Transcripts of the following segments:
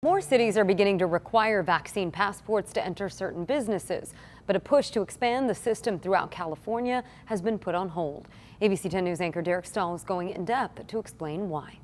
More cities are beginning to require vaccine passports to enter certain businesses, but a push to expand the system throughout California has been put on hold. ABC 10 News anchor Derek Stahl is going in depth to explain why.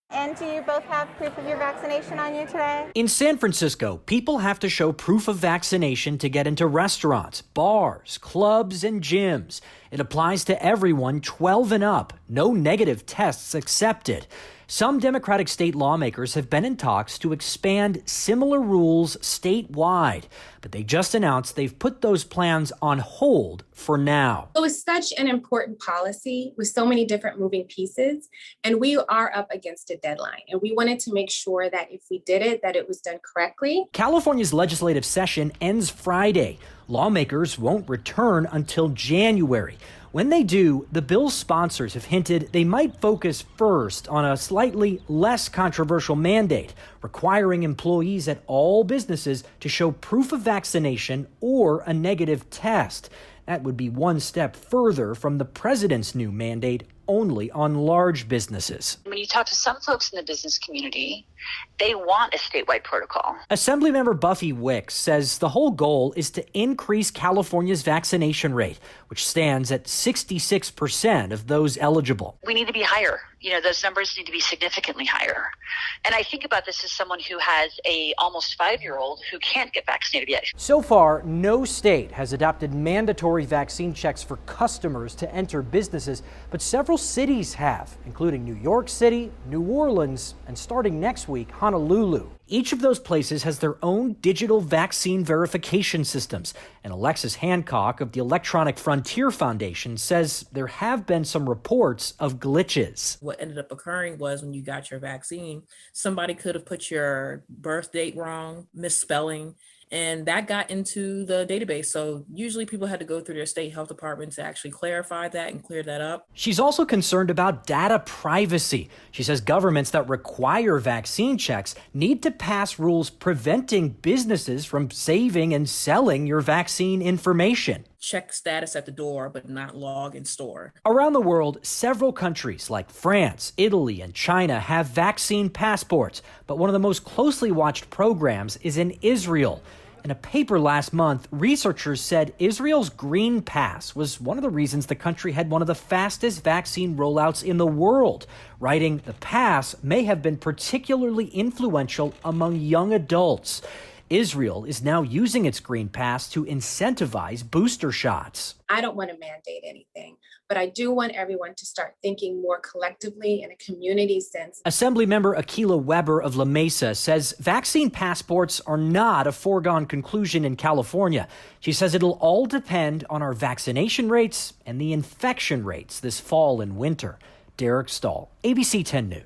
And do you both have proof of your vaccination on you today? In San Francisco, people have to show proof of vaccination to get into restaurants, bars, clubs, and gyms. It applies to everyone 12 and up. No negative tests accepted. Some Democratic state lawmakers have been in talks to expand similar rules statewide, but they just announced they've put those plans on hold for now. It was such an important policy with so many different moving pieces, and we are up against a deadline, and we wanted to make sure that if we did it, that it was done correctly. California's legislative session ends Friday. Lawmakers won't return until January. When they do, the bill's sponsors have hinted they might focus first on a slightly less controversial mandate, requiring employees at all businesses to show proof of vaccination or a negative test. That would be one step further from the president's new mandate only on large businesses. When you talk to some folks in the business community, they want a statewide protocol. Assemblymember Buffy Wicks says the whole goal is to increase California's vaccination rate, which stands at 66% of those eligible. We need to be higher. Those numbers need to be significantly higher. And I think about this as someone who has a almost 5-year-old who can't get vaccinated yet. So far, no state has adopted mandatory vaccine checks for customers to enter businesses, but several cities have, including New York City, New Orleans, and starting next week, Honolulu. Each of those places has their own digital vaccine verification systems, and Alexis Hancock of the Electronic Frontier Foundation says there have been some reports of glitches. What ended up occurring was when you got your vaccine, somebody could have put your birth date wrong, misspelling, and that got into the database. So usually people had to go through their state health department to actually clarify that and clear that up. She's also concerned about data privacy. She says governments that require vaccine checks need to pass rules preventing businesses from saving and selling your vaccine information. Check status at the door, but not log in store. Around the world, several countries like France, Italy, and China have vaccine passports, but one of the most closely watched programs is in Israel. In a paper last month, researchers said Israel's Green Pass was one of the reasons the country had one of the fastest vaccine rollouts in the world, writing the pass may have been particularly influential among young adults. Israel is now using its Green Pass to incentivize booster shots. I don't want to mandate anything, but I do want everyone to start thinking more collectively in a community sense. Assemblymember Akilah Weber of La Mesa says vaccine passports are not a foregone conclusion in California. She says it'll all depend on our vaccination rates and the infection rates this fall and winter. Derek Stahl, ABC 10 News.